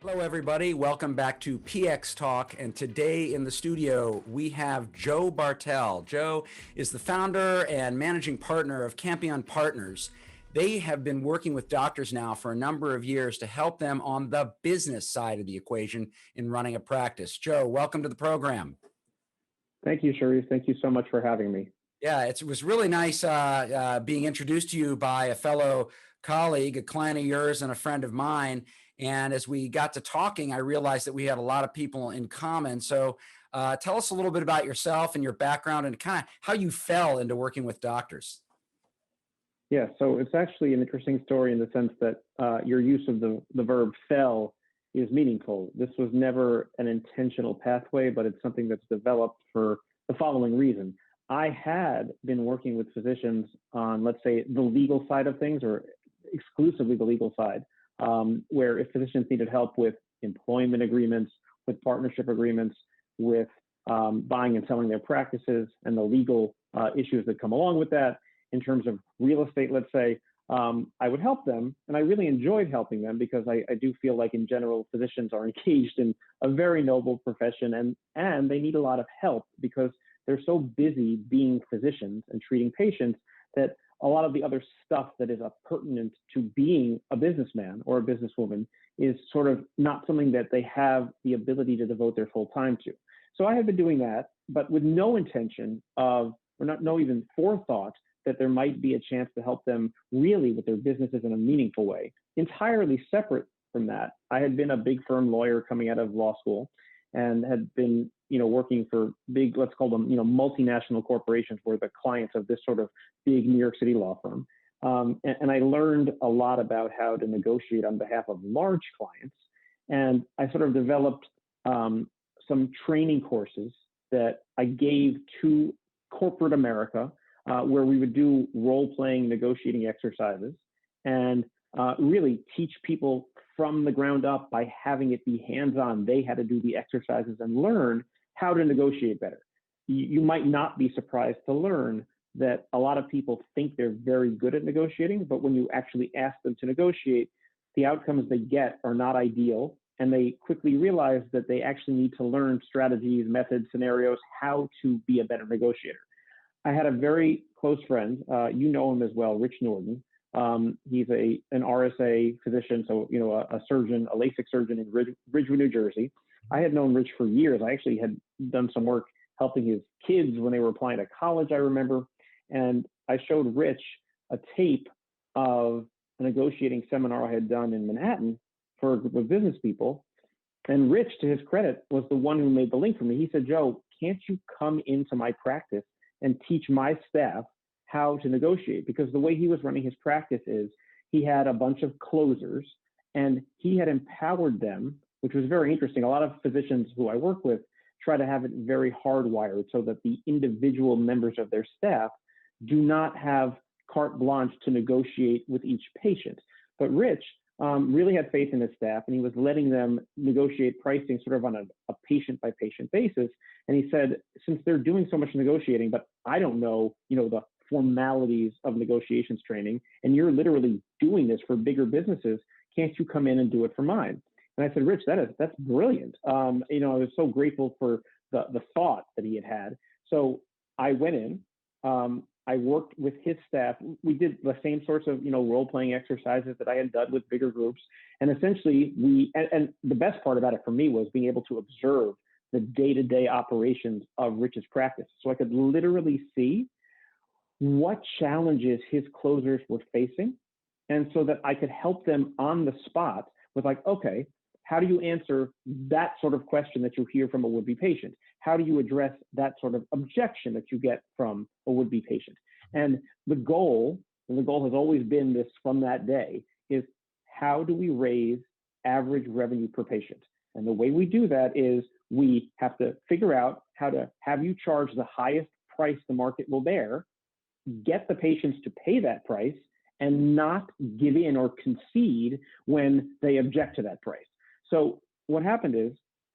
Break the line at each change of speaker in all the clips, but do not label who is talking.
Hello, everybody. Welcome back to PX Talk. And today in the studio, we have Joe Bartel. Joe is the founder and managing partner of Campion Partners. They have been working with doctors now for a number of years to help them on the business side of the equation in running a practice. Joe, welcome to the program.
Thank you, Sharif. Thank you so much for having me.
Yeah, it was really nice being introduced to you by a fellow colleague, a client of yours and a friend of mine. And as we got to talking, I realized that we had a lot of people in common. So tell us a little bit about yourself and your background and kind of how you fell into working with doctors.
Yeah, so it's actually an interesting story in the sense that your use of the verb fell is meaningful. This was never an intentional pathway, but it's something that's developed for the following reason. I had been working with physicians on, let's say, the legal side of things, or exclusively the legal side, where if physicians needed help with employment agreements, with partnership agreements, with buying and selling their practices and the legal issues that come along with that, in terms of real estate, let's say, I would help them. And I really enjoyed helping them because I do feel like in general, physicians are engaged in a very noble profession and they need a lot of help because they're so busy being physicians and treating patients that a lot of the other stuff that is pertinent to being a businessman or a businesswoman is sort of not something that they have the ability to devote their full time to. So I have been doing that, but with no intention of, or no even forethought that there might be a chance to help them really with their businesses in a meaningful way. Entirely separate from that, I had been a big firm lawyer coming out of law school and had been working for big, let's call them, multinational corporations were the clients of this sort of big New York City law firm. And I learned a lot about how to negotiate on behalf of large clients. And I sort of developed some training courses that I gave to corporate America, where we would do role-playing negotiating exercises and really teach people from the ground up by having it be hands-on. They had to do the exercises and learn how to negotiate better. You might not be surprised to learn that a lot of people think they're very good at negotiating, but when you actually ask them to negotiate, the outcomes they get are not ideal. And they quickly realize that they actually need to learn strategies, methods, scenarios, how to be a better negotiator. I had a very close friend, you know him as well, Rich Norton. He's an RSA physician, so a surgeon, a LASIK surgeon in Ridgewood, New Jersey. I had known Rich for years. I actually had done some work helping his kids when they were applying to college, I remember. And I showed Rich a tape of a negotiating seminar I had done in Manhattan for a group of business people. And Rich, to his credit, was the one who made the link for me. He said, "Joe, can't you come into my practice and teach my staff how to negotiate?" Because the way he was running his practice is he had a bunch of closers and he had empowered them, which was very interesting. A lot of physicians who I work with try to have it very hardwired so that the individual members of their staff do not have carte blanche to negotiate with each patient. But Rich really had faith in his staff and he was letting them negotiate pricing sort of on a patient-by-patient basis. And he said, since they're doing so much negotiating, but I don't know, the formalities of negotiations training, and you're literally doing this for bigger businesses, can't you come in and do it for mine? And I said, Rich, that's brilliant. I was so grateful for the thought that he had. So I went in, I worked with his staff. We did the same sorts of, role-playing exercises that I had done with bigger groups. And essentially and the best part about it for me was being able to observe the day-to-day operations of Rich's practice. So I could literally see what challenges his closers were facing. And so that I could help them on the spot with like, okay, how do you answer that sort of question that you hear from a would-be patient? How do you address that sort of objection that you get from a would-be patient? And the goal has always been this from that day, is how do we raise average revenue per patient? And the way we do that is we have to figure out how to have you charge the highest price the market will bear, get the patients to pay that price, and not give in or concede when they object to that price. So what happened is,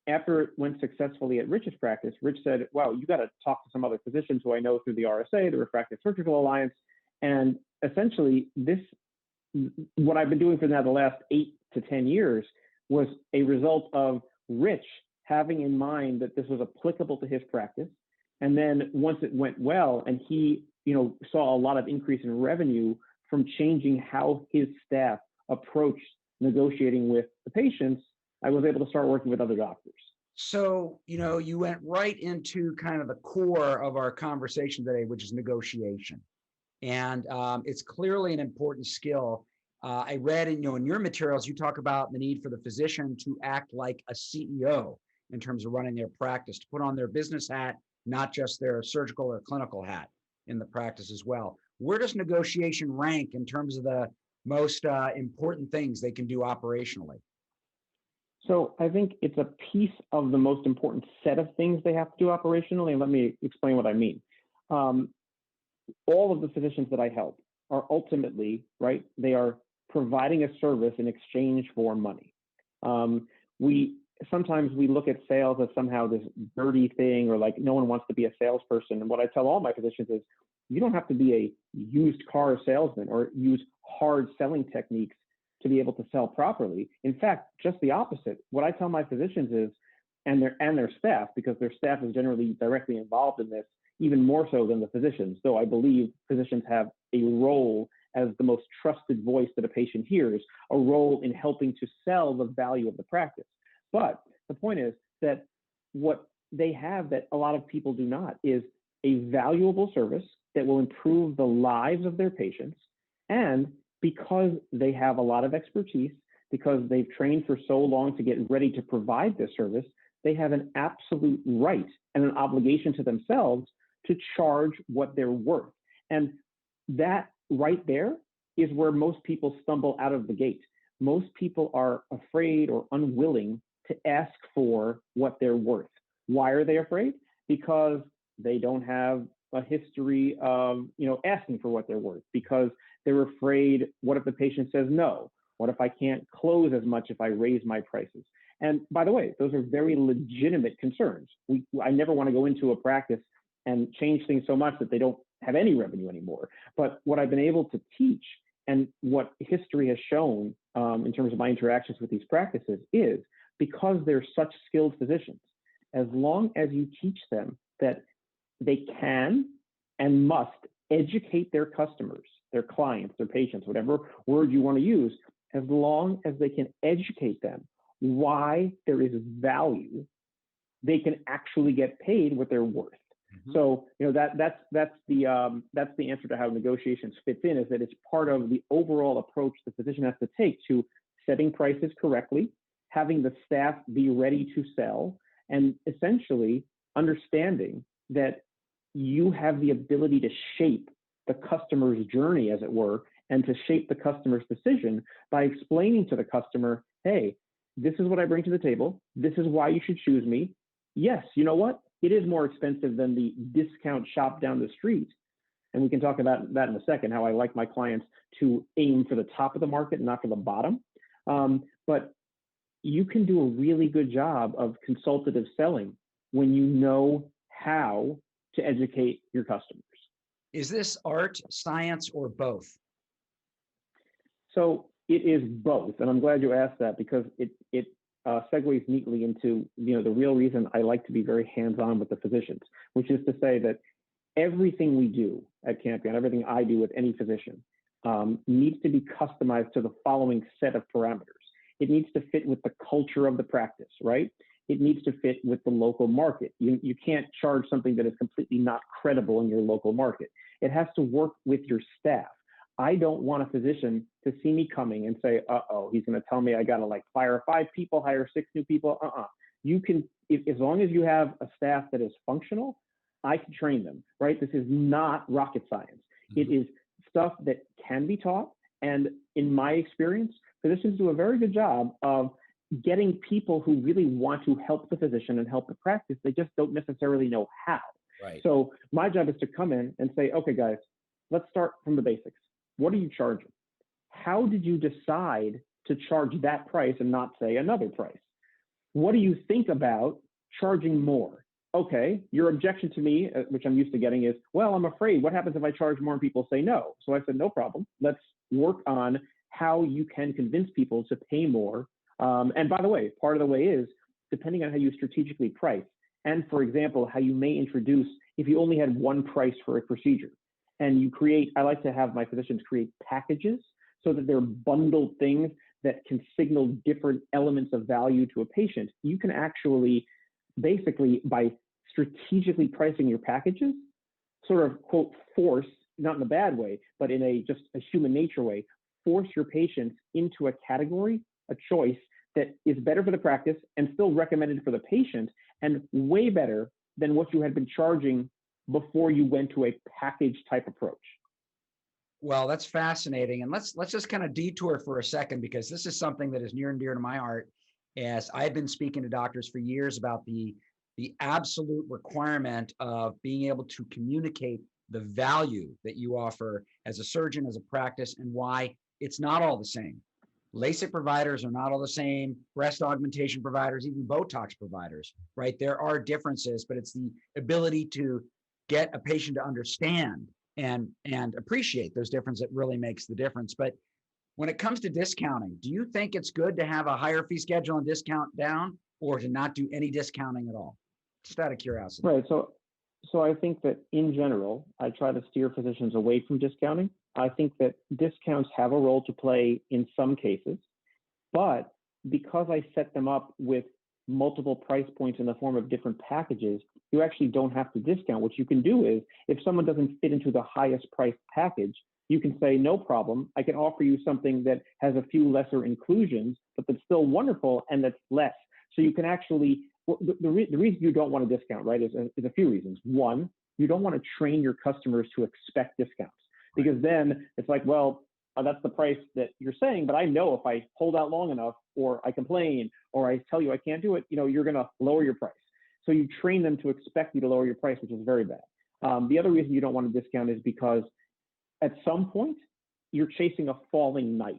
after it went successfully at Rich's practice, Rich said, wow, you got to talk to some other physicians who I know through the RSA, the Refractive Surgical Alliance. And essentially what I've been doing for now the last 8 to 10 years was a result of Rich having in mind that this was applicable to his practice. And then once it went well and he, saw a lot of increase in revenue from changing how his staff approached negotiating with the patients, I was able to start working with other doctors.
So, you went right into kind of the core of our conversation today, which is negotiation. And it's clearly an important skill. I read in your materials, you talk about the need for the physician to act like a CEO in terms of running their practice, to put on their business hat, not just their surgical or clinical hat in the practice as well. Where does negotiation rank in terms of the most important things they can do operationally?
So I think it's a piece of the most important set of things they have to do operationally. And let me explain what I mean. All of the physicians that I help are ultimately, right, they are providing a service in exchange for money. Sometimes we look at sales as somehow this dirty thing, or like no one wants to be a salesperson. And what I tell all my physicians is, you don't have to be a used car salesman or use hard selling techniques to be able to sell properly. In fact, just the opposite. What I tell my physicians is, and their staff, because their staff is generally directly involved in this, even more so than the physicians, though I believe physicians have a role as the most trusted voice that a patient hears, a role in helping to sell the value of the practice. But the point is that what they have that a lot of people do not is a valuable service that will improve the lives of their patients. And because they have a lot of expertise, because they've trained for so long to get ready to provide this service, they have an absolute right and an obligation to themselves to charge what they're worth. And that right there is where most people stumble out of the gate. Most people are afraid or unwilling to ask for what they're worth. Why are they afraid? Because they don't have a history of, asking for what they're worth, because they're afraid, what if the patient says no? What if I can't close as much if I raise my prices? And by the way, those are very legitimate concerns. I never want to go into a practice and change things so much that they don't have any revenue anymore. But what I've been able to teach and what history has shown in terms of my interactions with these practices is, because they're such skilled physicians, as long as you teach them that they can and must educate their customers, their clients, their patients, whatever word you want to use, as long as they can educate them why there is value, they can actually get paid what they're worth. Mm-hmm. So that's the answer to how negotiations fits in, is that it's part of the overall approach the physician has to take to setting prices correctly, having the staff be ready to sell, and essentially understanding that you have the ability to shape the customer's journey, as it were, and to shape the customer's decision by explaining to the customer, hey, this is what I bring to the table. This is why you should choose me. Yes, you know what? It is more expensive than the discount shop down the street. And we can talk about that in a second, how I like my clients to aim for the top of the market and not for the bottom. But you can do a really good job of consultative selling when you know how to educate your customers.
Is this art, science, or both?
So it is both, and I'm glad you asked that, because it segues neatly into the real reason I like to be very hands-on with the physicians, which is to say that everything we do at Campion, everything I do with any physician, needs to be customized to the following set of parameters. It needs to fit with the culture of the practice, right? It needs to fit with the local market. You can't charge something that is completely not credible in your local market. It has to work with your staff. I don't want a physician to see me coming and say, uh-oh, he's going to tell me I got to fire 5 people, hire 6 new people. You can, as long as you have a staff that is functional, I can train them, right? This is not rocket science. Mm-hmm. It is stuff that can be taught. And in my experience, physicians do a very good job of getting people who really want to help the physician and help the practice. They just don't necessarily know how.
Right.
So my job is to come in and say, okay, guys, let's start from the basics. What are you charging? How did you decide to charge that price and not say another price? What do you think about charging more? Okay, your objection to me, which I'm used to getting, is, well, I'm afraid. What happens if I charge more and people say no? So I said, no problem. Let's work on how you can convince people to pay more And by the way, part of the way is depending on how you strategically price. And for example, how you may introduce, if you only had one price for a procedure and you create, I like to have my physicians create packages so that they're bundled things that can signal different elements of value to a patient. You can actually, basically, by strategically pricing your packages, sort of quote, force, not in a bad way, but in a just a human nature way, force your patients into a category, a choice that is better for the practice and still recommended for the patient and way better than what you had been charging before you went to a package type approach.
Well, that's fascinating. And let's just kind of detour for a second, because this is something that is near and dear to my heart, as I've been speaking to doctors for years about the absolute requirement of being able to communicate the value that you offer as a surgeon, as a practice, and why it's not all the same. LASIK providers are not all the same, breast augmentation providers, even Botox providers, right? There are differences, but it's the ability to get a patient to understand and appreciate those differences that really makes the difference. But when it comes to discounting, do you think it's good to have a higher fee schedule and discount down, or to not do any discounting at all? Just out of curiosity.
Right. So I think that in general, I try to steer physicians away from discounting. I think that discounts have a role to play in some cases, but because I set them up with multiple price points in the form of different packages, you actually don't have to discount. What you can do is, if someone doesn't fit into the highest priced package, you can say, no problem, I can offer you something that has a few lesser inclusions, but that's still wonderful and that's less. So you can actually, the reason you don't want to discount, right, is a few reasons. One, you don't want to train your customers to expect discounts, because then it's like, well, that's the price that you're saying, but I know if I hold out long enough, or I complain, or I tell you I can't do it, you're going to lower your price. So you train them to expect you to lower your price, which is very bad. The other reason you don't want to discount is because at some point you're chasing a falling knife.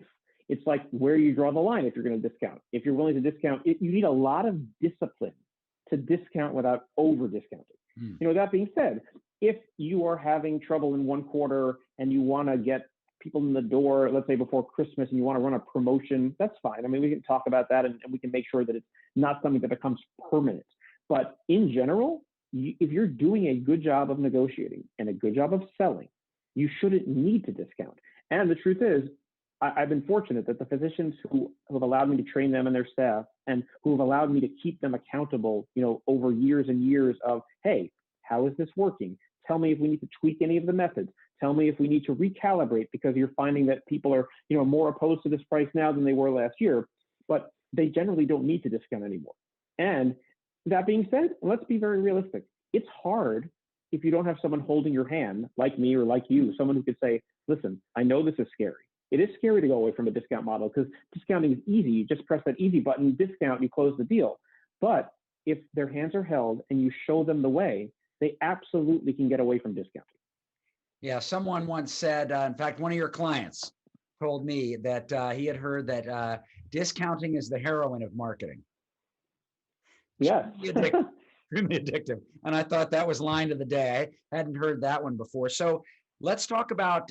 It's like where you draw the line if you're going to discount. If you're willing to discount, you need a lot of discipline to discount without over discounting. That being said, if you are having trouble in one quarter and you want to get people in the door, let's say before Christmas, and you want to run a promotion, that's fine. I mean, we can talk about that, and we can make sure that it's not something that becomes permanent. But in general, if you're doing a good job of negotiating and a good job of selling, you shouldn't need to discount. And the truth is, I've been fortunate that the physicians who have allowed me to train them and their staff, and who have allowed me to keep them accountable, over years and years of, hey, how is this working? Tell me if we need to tweak any of the methods. Tell me if we need to recalibrate, because you're finding that people are, more opposed to this price now than they were last year, but they generally don't need to discount anymore. And that being said, let's be very realistic. It's hard if you don't have someone holding your hand, like me or like you, someone who could say, listen, I know this is scary. It is scary to go away from a discount model, because discounting is easy. You just press that easy button, discount, you close the deal. But if their hands are held and you show them the way, they absolutely can get away from discounting.
Yeah, someone once said, in fact, one of your clients told me that he had heard that discounting is the heroin of marketing.
Yes.
Extremely addictive. And I thought that was line of the day. I hadn't heard that one before. So let's talk about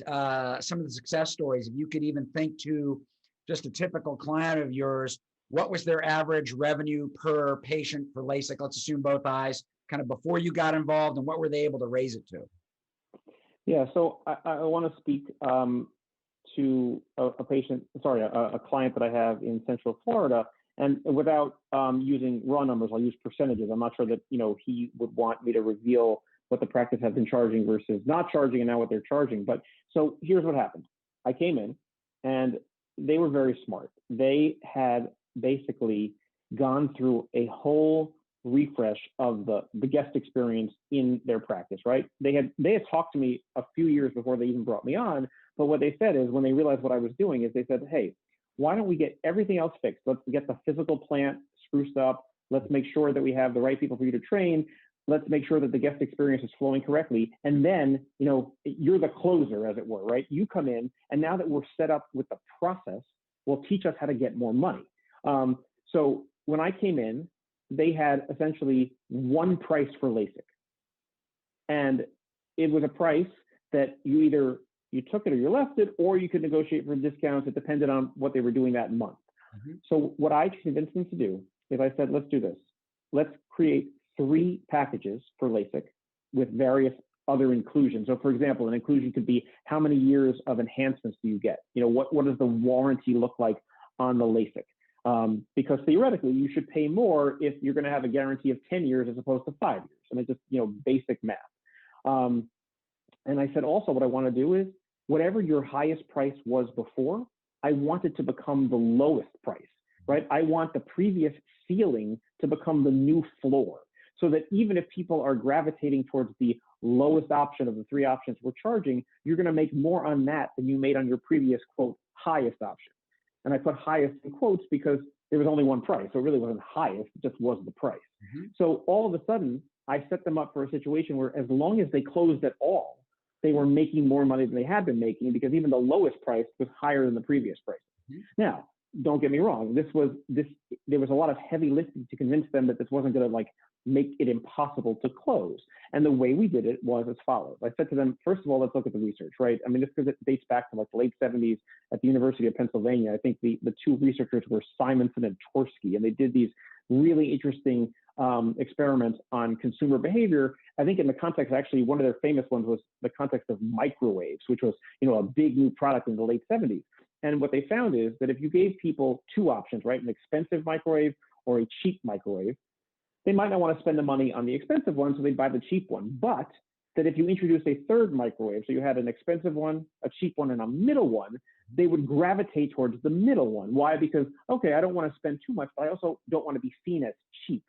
some of the success stories. If you could even think to just a typical client of yours, what was their average revenue per patient for LASIK? Let's assume both eyes, kind of before you got involved, and what were they able to raise it to?
Yeah, so I want to speak to a client that I have in Central Florida, and without using raw numbers, I'll use percentages. I'm not sure that he would want me to reveal what the practice has been charging versus not charging, and now what they're charging. But so here's what happened. I came in, and they were very smart. They had basically gone through a whole refresh of the guest experience in their practice, right? They had talked to me a few years before they even brought me on, but what they said is, when they realized what I was doing, is they said, hey, why don't we get everything else fixed? Let's get the physical plant spruced up. Let's make sure that we have the right people for you to train. Let's make sure that the guest experience is flowing correctly. And then, you're the closer, as it were, right? You come in, and now that we're set up with the process, will teach us how to get more money. So when I came in, they had essentially one price for LASIK. And it was a price that you took it or you left it, or you could negotiate for discounts. It depended on what they were doing that month.
Mhm.
So what I convinced them to do is I said, let's do this. Let's create 3 packages for LASIK with various other inclusions. So for example, an inclusion could be how many years of enhancements do you get? What does the warranty look like on the LASIK? Because theoretically, you should pay more if you're going to have a guarantee of 10 years as opposed to 5 years. I mean, just, basic math. And I said, also, what I want to do is whatever your highest price was before, I want it to become the lowest price, right? I want the previous ceiling to become the new floor, so that even if people are gravitating towards the lowest option of the 3 options we're charging, you're going to make more on that than you made on your previous, quote, highest option. And I put highest in quotes because there was only one price. So it really wasn't highest, it just was the price.
Mhm.
So all of a sudden, I set them up for a situation where as long as they closed at all, they were making more money than they had been making, because even the lowest price was higher than the previous price.
Mhm.
Now, don't get me wrong. There was a lot of heavy lifting to convince them that this wasn't going to make it impossible to close. And the way we did it was as follows. I said to them, first of all, let's look at the research, right? I mean, this because it dates back to the late 70s at the University of Pennsylvania. I think the 2 researchers were Simonson and Tversky, and they did these really interesting experiments on consumer behavior. I think in the context, actually, one of their famous ones was the context of microwaves, which was, a big new product in the late 70s. And what they found is that if you gave people 2 options, right, an expensive microwave or a cheap microwave, they might not want to spend the money on the expensive one, so they'd buy the cheap one. But that if you introduced a third microwave, so you had an expensive one, a cheap one, and a middle one, they would gravitate towards the middle one. Why? Because, okay, I don't want to spend too much, but I also don't want to be seen as cheap.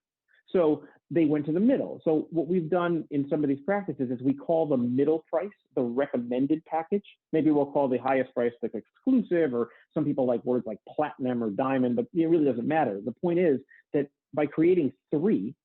So they went to the middle. So what we've done in some of these practices is we call the middle price the recommended package. Maybe we'll call the highest price like exclusive, or some people like words like platinum or diamond, but it really doesn't matter. The point is that by creating 3,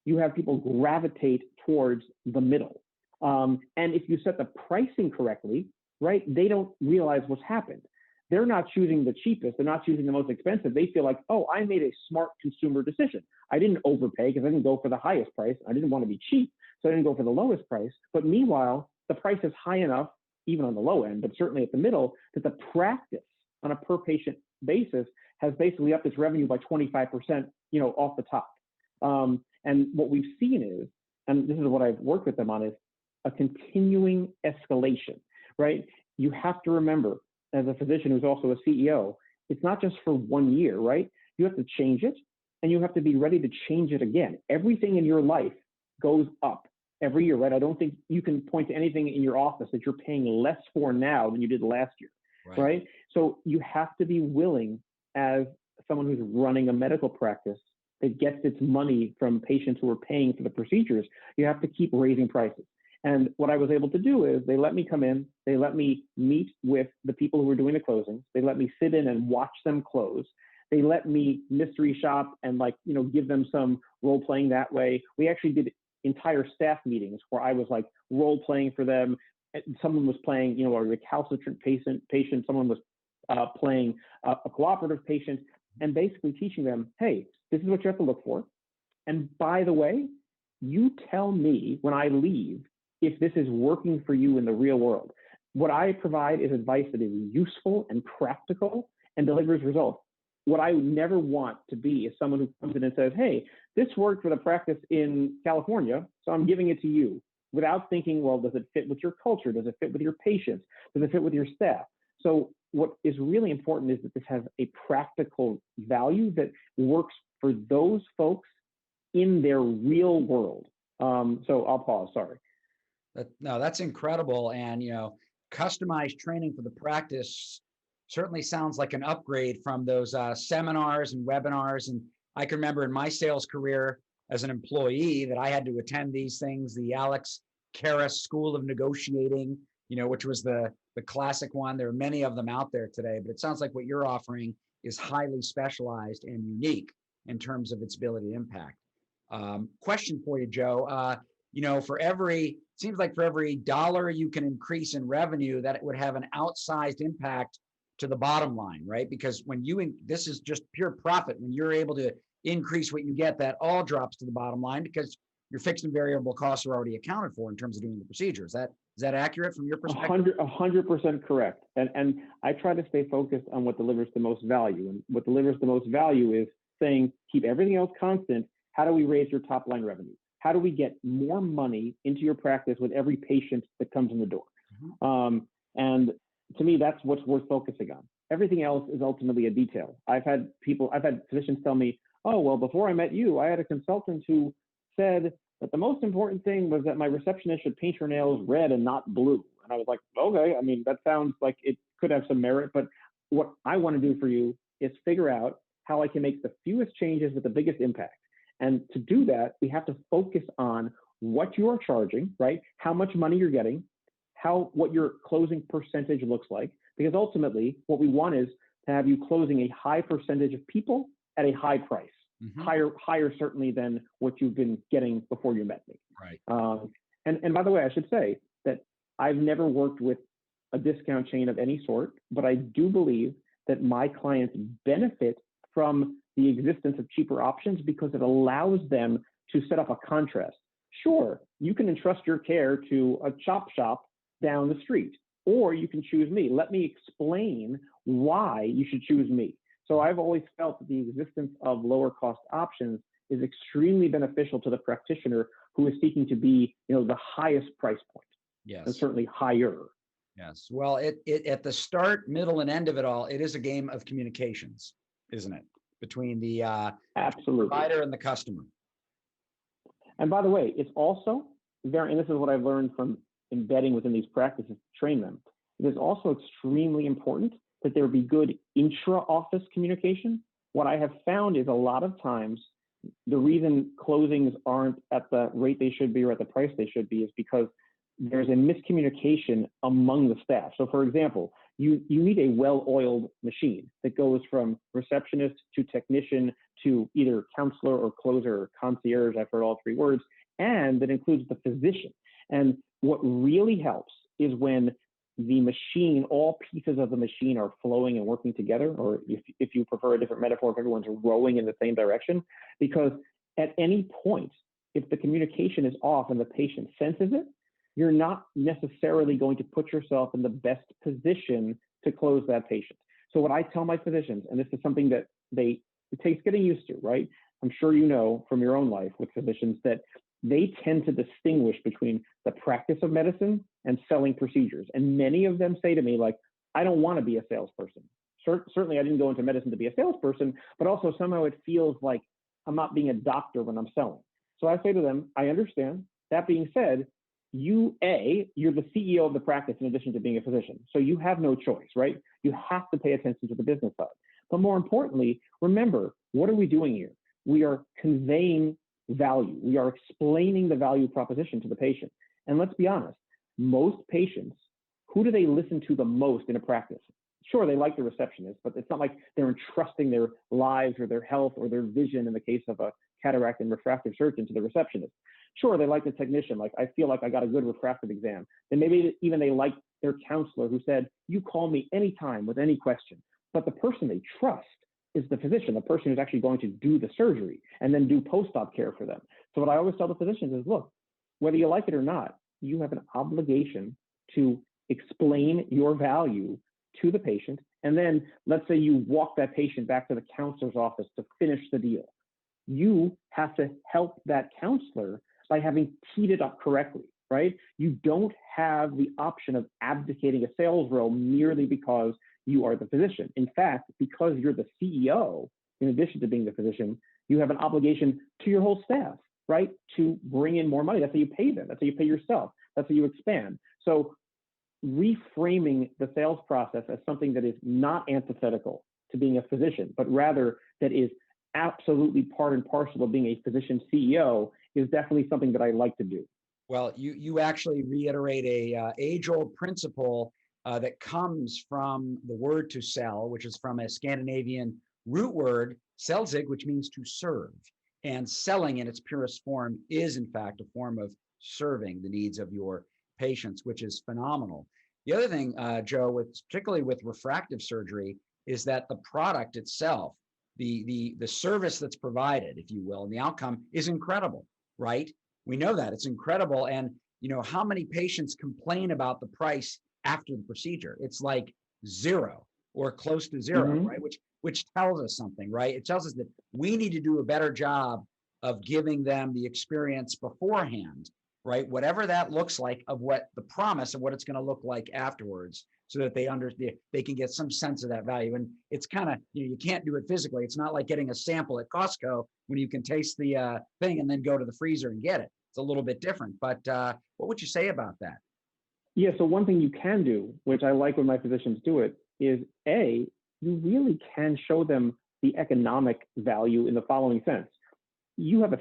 you have people gravitate towards the middle. And if you set the pricing correctly, right, they don't realize what's happened. They're not choosing the cheapest. They're not choosing the most expensive. They feel like, oh, I made a smart consumer decision. I didn't overpay because I didn't go for the highest price. I didn't want to be cheap, so I didn't go for the lowest price. But meanwhile, the price is high enough, even on the low end, but certainly at the middle, that the practice on a per patient basis has basically upped its revenue by 25%, off the top. And what we've seen is, and this is what I've worked with them on, is a continuing escalation, right? You have to remember, as a physician who's also a CEO, it's not just for 1 year, right? You have to change it, and you have to be ready to change it again. Everything in your life goes up every year, right? I don't think you can point to anything in your office that you're paying less for now than you did last year, right? So you have to be willing, as someone who's running a medical practice that gets its money from patients who are paying for the procedures, you have to keep raising prices. And what I was able to do is they let me come in, they let me meet with the people who were doing the closings, they let me sit in and watch them close. They let me mystery shop and give them some role playing that way. We actually did entire staff meetings where I was role playing for them. Someone was playing, a recalcitrant patient. Someone was playing a cooperative patient, and basically teaching them, hey, this is what you have to look for. And by the way, you tell me when I leave if this is working for you in the real world. What I provide is advice that is useful and practical and delivers results. What I never want to be is someone who comes in and says, hey, this worked for the practice in California, so I'm giving it to you, without thinking, well, does it fit with your culture? Does it fit with your patients? Does it fit with your staff? So what is really important is that this has a practical value that works for those folks in their real world. So I'll pause, sorry.
No, that's incredible. And, customized training for the practice certainly sounds like an upgrade from those seminars and webinars. And I can remember in my sales career as an employee that I had to attend these things, the Alex Karras School of Negotiating, which was the classic one. There are many of them out there today, but it sounds like what you're offering is highly specialized and unique in terms of its ability to impact. Question for you, Joe. Seems like for every dollar you can increase in revenue, that it would have an outsized impact to the bottom line, right? Because this is just pure profit. When you're able to increase what you get, that all drops to the bottom line because your fixed and variable costs are already accounted for in terms of doing the procedure. Is that Is that accurate from your perspective?
100% correct. And I try to stay focused on what delivers the most value. And what delivers the most value is saying, keep everything else constant. How do we raise your top line revenue? How do we get more money into your practice with every patient that comes in the door? And to me, that's what's worth focusing on. Everything else is ultimately a detail. I've had physicians tell me, oh, well, before I met you, I had a consultant who said that the most important thing was that my receptionist should paint her nails red and not blue. And I was like, okay, I mean, that sounds like it could have some merit, but what I want to do for you is figure out how I can make the fewest changes with the biggest impact. And to do that, we have to focus on what you are charging, right? How much money you're getting, what your closing percentage looks like, because ultimately what we want is to have you closing a high percentage of people at a high price, higher certainly than what you've been getting before you met me.
Right.
And by the way, I should say that I've never worked with a discount chain of any sort, but I do believe that my clients benefit from the existence of cheaper options because it allows them to set up a contrast. Sure, you can entrust your care to a chop shop down the street, or you can choose me. Let me explain why you should choose me. So I've always felt that the existence of lower cost options is extremely beneficial to the practitioner who is seeking to be, the highest price point.
Yes.
And certainly higher.
Yes. Well, it at the start, middle, and end of it all, it is a game of communications, isn't it? Between the
absolutely
provider and the customer.
And by the way, it's also and this is what I've learned from embedding within these practices to train them. It is also extremely important that there be good intra-office communication. What I have found is a lot of times the reason closings aren't at the rate they should be or at the price they should be is because there's a miscommunication among the staff. So for example, you need a well-oiled machine that goes from receptionist to technician to either counselor or closer or concierge, I've heard all three words, and that includes the physician. And what really helps is when the machine, all pieces of the machine are flowing and working together, or if you prefer a different metaphor, if everyone's rowing in the same direction, because at any point, if the communication is off and the patient senses it, you're not necessarily going to put yourself in the best position to close that patient. So what I tell my physicians, and this is something that it takes getting used to, right? I'm sure you know from your own life with physicians that they tend to distinguish between the practice of medicine and selling procedures. And many of them say to me, like, I don't want to be a salesperson. Certainly I didn't go into medicine to be a salesperson, but also somehow it feels like I'm not being a doctor when I'm selling. So I say to them, I understand. That being said, you're the CEO of the practice in addition to being a physician. So you have no choice, right? You have to pay attention to the business side. But more importantly, remember, what are we doing here? We are conveying value. We are explaining the value proposition to the patient. And let's be honest, most patients, who do they listen to the most in a practice? Sure, they like the receptionist, but it's not like they're entrusting their lives or their health or their vision in the case of a cataract and refractive surgeon to the receptionist. Sure, they like the technician, like I feel like I got a good refractive exam. And maybe even they like their counselor who said, you call me anytime with any question. But the person they trust is the physician, the person who's actually going to do the surgery and then do post-op care for them. So what I always tell the physicians is, look, whether you like it or not, you have an obligation to explain your value to the patient. And then let's say you walk that patient back to the counselor's office to finish the deal. You have to help that counselor by having teed it up correctly, right? You don't have the option of abdicating a sales role merely because you are the physician. In fact, because you're the CEO, in addition to being the physician, you have an obligation to your whole staff, right? To bring in more money. That's how you pay them. That's how you pay yourself. That's how you expand. So reframing the sales process as something that is not antithetical to being a physician, but rather that is absolutely part and parcel of being a physician CEO is definitely something that I like to do.
Well, you actually reiterate a age-old principle that comes from the word to sell, which is from a Scandinavian root word, selzig, which means to serve. And selling in its purest form is, in fact, a form of serving the needs of your patients, which is phenomenal. The other thing, Joe, particularly with refractive surgery, is that the product itself, the service that's provided, if you will, and the outcome is incredible, right? We know that it's incredible. And how many patients complain about the price after the procedure? It's like zero or close to zero,
Mm-hmm.
right? Which tells us something, right? It tells us that we need to do a better job of giving them the experience beforehand, right? Whatever that looks like, of what the promise of what it's going to look like afterwards, so that they can get some sense of that value. And it's kind of, you can't do it physically. It's not like getting a sample at Costco when you can taste the thing and then go to the freezer and get it. It's a little bit different. But what would you say about that?
Yeah, so one thing you can do, which I like when my physicians do it, is you really can show them the economic value in the following sense. You have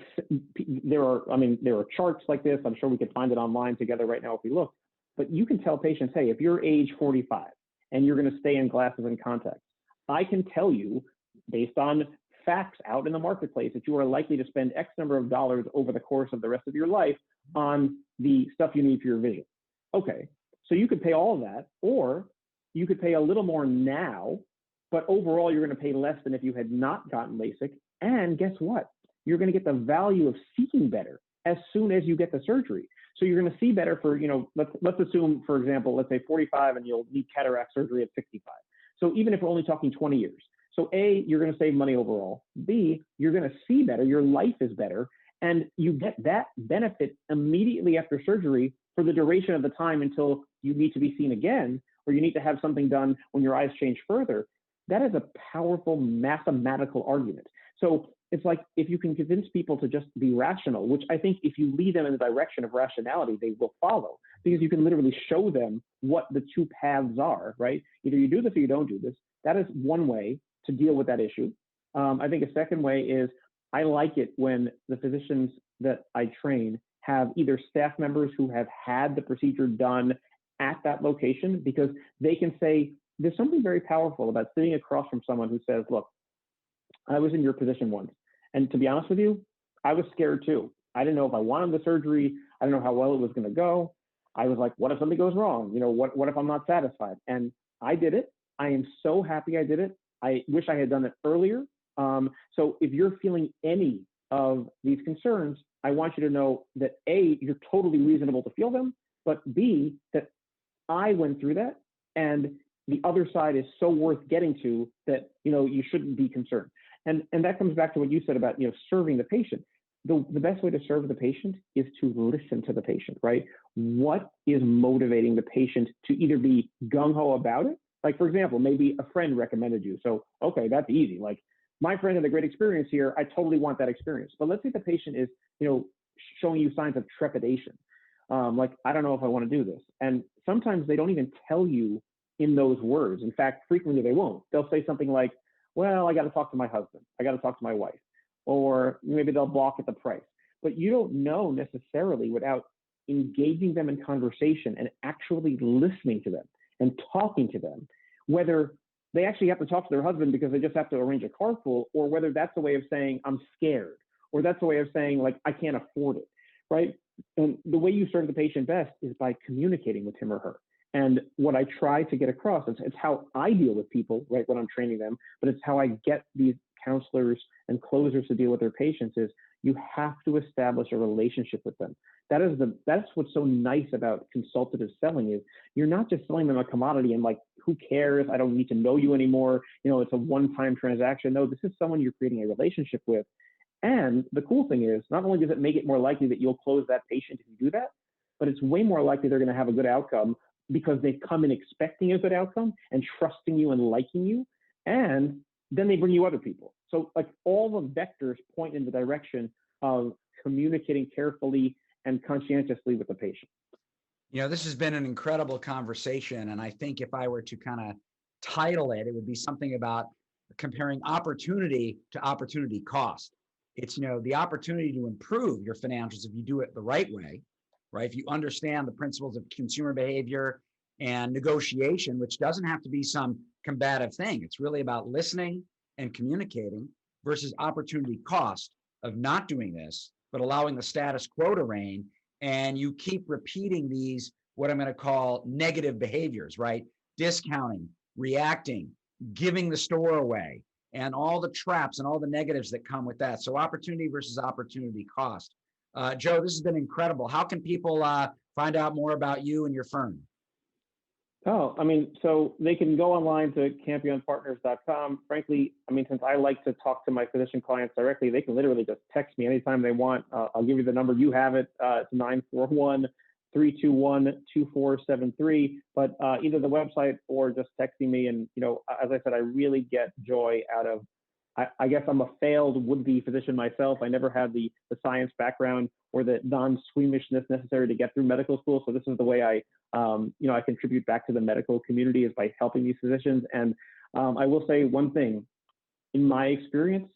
there are charts like this. I'm sure we could find it online together right now if we look. But you can tell patients, hey, if you're age 45 and you're going to stay in glasses and contacts, I can tell you, based on facts out in the marketplace, that you are likely to spend X number of dollars over the course of the rest of your life on the stuff you need for your vision. Okay, so you could pay all of that, or you could pay a little more now, but overall you're going to pay less than if you had not gotten LASIK. And guess what? You're going to get the value of seeing better as soon as you get the surgery. So you're going to see better for, let's assume, for example, let's say 45 and you'll need cataract surgery at 65. So even if we're only talking 20 years. So A, you're going to save money overall. B, you're going to see better. Your life is better. And you get that benefit immediately after surgery for the duration of the time until you need to be seen again, or you need to have something done when your eyes change further. That is a powerful mathematical argument. So it's like, if you can convince people to just be rational, which I think if you lead them in the direction of rationality, they will follow, because you can literally show them what the two paths are, right? Either you do this or you don't do this. That is one way to deal with that issue. I think a second way is, I like it when the physicians that I train have either staff members who have had the procedure done at that location, because they can say, there's something very powerful about sitting across from someone who says, look, I was in your position once. And to be honest with you, I was scared too. I didn't know if I wanted the surgery. I didn't know how well it was going to go. I was like, what if something goes wrong? What if I'm not satisfied? And I did it. I am so happy I did it. I wish I had done it earlier. So if you're feeling any of these concerns, I want you to know that A, you're totally reasonable to feel them, but B, that I went through that, and the other side is so worth getting to that, you shouldn't be concerned. And that comes back to what you said about, serving the patient. The best way to serve the patient is to listen to the patient, right? What is motivating the patient to either be gung-ho about it? Like, for example, maybe a friend recommended you. So, okay, that's easy. Like, my friend had a great experience here. I totally want that experience. But let's say the patient is, showing you signs of trepidation. Like, I don't know if I want to do this. And sometimes they don't even tell you in those words. In fact, frequently they won't. They'll say something like, well, I got to talk to my husband. I got to talk to my wife. Or maybe they'll balk at the price. But you don't know necessarily, without engaging them in conversation and actually listening to them and talking to them, whether they actually have to talk to their husband because they just have to arrange a carpool, or whether that's a way of saying, I'm scared, or that's a way of saying, like, I can't afford it, right? And the way you serve the patient best is by communicating with him or her. And what I try to get across, it's how I deal with people, right, when I'm training them, but it's how I get these counselors and closers to deal with their patients, is you have to establish a relationship with them. That's what's so nice about consultative selling, is you're not just selling them a commodity and like, who cares? I don't need to know you anymore. It's a one-time transaction. No, this is someone you're creating a relationship with. And the cool thing is, not only does it make it more likely that you'll close that patient if you do that, but it's way more likely they're going to have a good outcome because they've come in expecting a good outcome and trusting you and liking you. And then they bring you other people. So like, all the vectors point in the direction of communicating carefully and conscientiously with the patient.
This has been an incredible conversation. And I think if I were to kind of title it, it would be something about comparing opportunity to opportunity cost. It's, the opportunity to improve your financials if you do it the right way, right? If you understand the principles of consumer behavior and negotiation, which doesn't have to be some combative thing. It's really about listening and communicating, versus opportunity cost of not doing this, but allowing the status quo to reign. And you keep repeating these, what I'm going to call negative behaviors, right? Discounting, reacting, giving the store away, and all the traps and all the negatives that come with that. So opportunity versus opportunity cost. Joe, this has been incredible. How can people find out more about you and your firm?
Oh, I mean, so they can go online to campionpartners.com. Frankly, I mean, since I like to talk to my physician clients directly, they can literally just text me anytime they want. I'll give you the number. You have it. It's 941-321-2473. But either the website or just texting me. And, you know, as I said, I really get joy out of, I guess I'm a failed would-be physician myself. I never had the science background or the non-squeamishness necessary to get through medical school. So this is the way I contribute back to the medical community, is by helping these physicians. And I will say one thing, in my experience,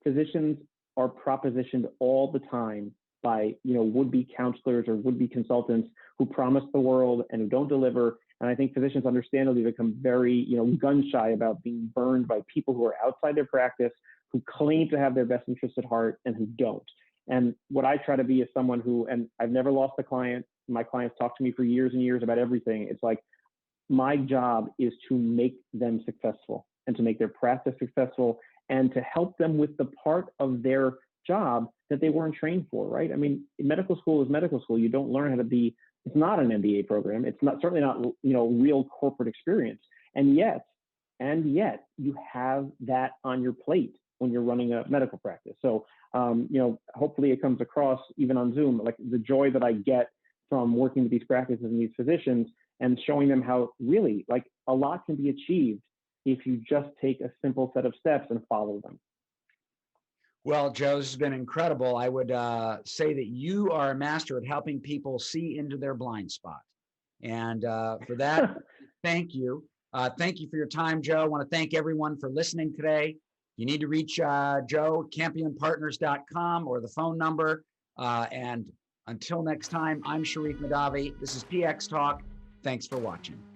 physicians are propositioned all the time by, you know, would-be counselors or would-be consultants who promise the world and who don't deliver. And I think physicians understandably become very, you know, gun shy about being burned by people who are outside their practice, who claim to have their best interests at heart and who don't. And what I try to be is someone who, and I've never lost a client. My clients talk to me for years and years about everything. It's like, my job is to make them successful and to make their practice successful and to help them with the part of their job that they weren't trained for, right? I mean, medical school is medical school. You don't learn how to be, it's not an MBA program. It's not, certainly not, you know, real corporate experience. And yet you have that on your plate when you're running a medical practice. So, you know, hopefully it comes across even on Zoom, like the joy that I get from working with these practices and these physicians and showing them how really, like, a lot can be achieved if you just take a simple set of steps and follow them.
Well, Joe, this has been incredible. I would say that you are a master at helping people see into their blind spot. And for that, thank you. Thank you for your time, Joe. I want to thank everyone for listening today. You need to reach Joe, campionpartners.com, or the phone number. And until next time, I'm Sharif Madavi. This is PX Talk. Thanks for watching.